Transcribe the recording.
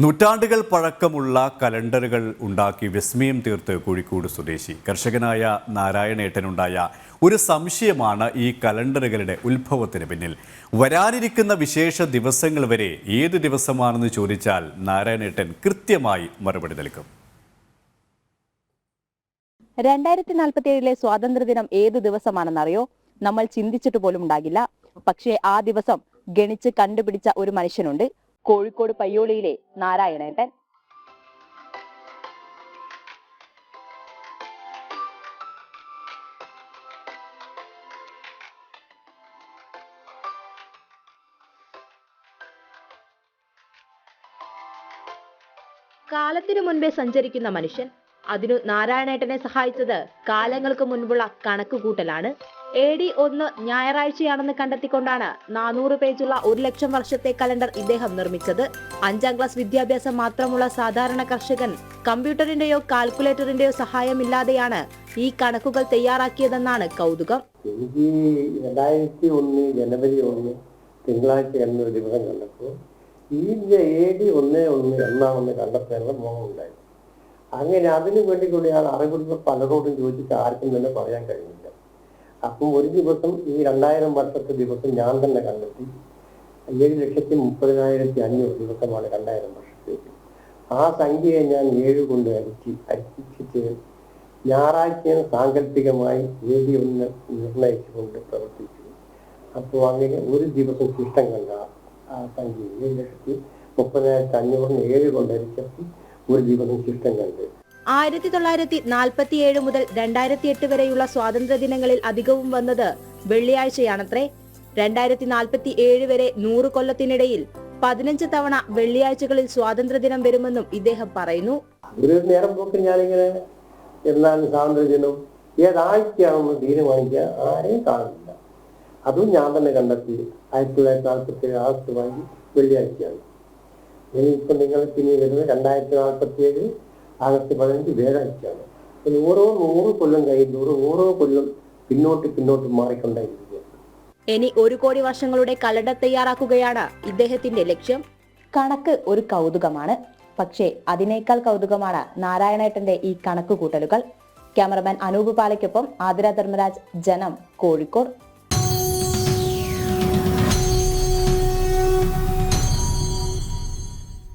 നൂറ്റാണ്ടുകൾ പഴക്കമുള്ള കലണ്ടറുകൾ ഉണ്ടാക്കി വിസ്മയം തീർത്ത് കോഴിക്കോട് സ്വദേശി കർഷകനായ നാരായണേട്ടനുണ്ടായ ഒരു സംശയമാണ് ഈ കലണ്ടറുകളുടെ ഉത്ഭവത്തിന് പിന്നിൽ. വരാനിരിക്കുന്ന വിശേഷ ദിവസങ്ങൾ വരെ ഏത് ദിവസമാണെന്ന് ചോദിച്ചാൽ നാരായണേട്ടൻ കൃത്യമായി മറുപടി നൽകും. 2047 സ്വാതന്ത്ര്യദിനം ഏത് ദിവസമാണെന്നറിയോ? നമ്മൾ ചിന്തിച്ചിട്ട് പോലും ഉണ്ടാകില്ല. പക്ഷേ ആ ദിവസം ഗണിച്ച് കണ്ടുപിടിച്ച ഒരു മനുഷ്യനുണ്ട്. കോഴിക്കോട് പയ്യോളിയിലെ നാരായണേട്ടൻ. കാലത്തിനു മുൻപേ സഞ്ചരിക്കുന്ന മനുഷ്യൻ. അതിനു നാരായണേട്ടനെ സഹായിച്ചത് കാലങ്ങൾക്ക് മുൻപുള്ള കണക്കുകൂട്ടലാണ്. AD 1 ഞായറാഴ്ചയാണെന്ന് കണ്ടെത്തിക്കൊണ്ടാണ് 400 പേജുള്ള 1,00,000 വർഷത്തെ കലണ്ടർ ഇദ്ദേഹം നിർമ്മിച്ചത്. 5ാം ക്ലാസ് വിദ്യാഭ്യാസം മാത്രമുള്ള സാധാരണ കർഷകൻ കമ്പ്യൂട്ടറിന്റെയോ കാൽക്കുലേറ്ററിന്റെയോ സഹായമില്ലാതെയാണ് ഈ കണക്കുകൾ തയ്യാറാക്കിയതെന്നാണ് കൗതുകം. 2001 ജനുവരി 1 തിങ്കളാഴ്ച എന്നൊരു ദിവസം കണ്ടപ്പോൾ ഇതിന്റെ AD 1 എന്നാണെന്ന് കണ്ടെത്താനുള്ള മോഹമുണ്ടായി. അങ്ങനെ അതിനു വേണ്ടി കൂടി ആ അറിവുകൾ പലരോടും ചോദിച്ചിട്ട് ആർക്കും തന്നെ പറയാൻ കഴിയില്ല. അപ്പം ഒരു ദിവസം ഈ 2000 വർഷത്തെ ദിവസം ഞാൻ തന്നെ കണ്ടെത്തി. 7,30,500 ദിവസമാണ് 2000 വർഷത്തേക്ക്. ആ സംഖ്യയെ ഞാൻ 7 കൊണ്ട് ഹരിച്ചിട്ട് ഞായറാഴ്ച സാങ്കല്പികമായി AD 1 നിർണയിച്ചുകൊണ്ട് പ്രവർത്തിച്ചു. അപ്പോൾ അങ്ങനെ ഒരു ദിവസം ശിഷ്ടം കണ്ട ആ സംഖ്യ 7,30,500 7 കൊണ്ട് ഹരിച്ചപ്പോൾ ഒരു ദിവസം ശിഷ്ടം കണ്ട്. 1947 മുതൽ 2008 വരെയുള്ള സ്വാതന്ത്ര്യ ദിനങ്ങളിൽ അധികവും വന്നത് വെള്ളിയാഴ്ചയാണത്രേ. 2047 വരെ 100 കൊല്ലത്തിനിടയിൽ 15 തവണ വെള്ളിയാഴ്ചകളിൽ സ്വാതന്ത്ര്യദിനം വരുമെന്നും ഇദ്ദേഹം പറയുന്നു. ഒരു നേരം പോക്ക് ഞാനിങ്ങനെ എന്നാണ് സ്വാതന്ത്ര്യദിനം ഏതാഴ്ചയാണെന്ന് തീരുമാനിക്കാൻ ആരെയും കാണില്ല. അതും ഞാൻ തന്നെ കണ്ടെത്തി. 1947 ആഗസ്റ്റ് 5 വെള്ളിയാഴ്ചയാണ്. ഇനിയിപ്പം നിങ്ങൾക്ക് ഇനി വരുന്നത് 2047 ആഗസ്റ്റ് 15 വ്യാഴാഴ്ചയാണ്. പിന്നെ ഓരോ 100 കൊല്ലം കഴിയുന്നതോറും ഓരോ കൊല്ലം പിന്നോട്ട് മാറിക്കൊണ്ടായിരിക്കുക. ഇനി 1 കോടി വർഷങ്ങളുടെ കലണ്ടർ തയ്യാറാക്കുകയാണ് ഇദ്ദേഹത്തിന്റെ ലക്ഷ്യം. കണക്ക് ഒരു കൗതുകമാണ്. പക്ഷേ അതിനേക്കാൾ കൗതുകമാണ് നാരായണേട്ടന്റെ ഈ കണക്കുകൂട്ടലുകൾ. ക്യാമറമാൻ അനൂപ് പാലയ്ക്കൊപ്പം ആതിര ധർമ്മരാജ്, ജനം, കോഴിക്കോട്.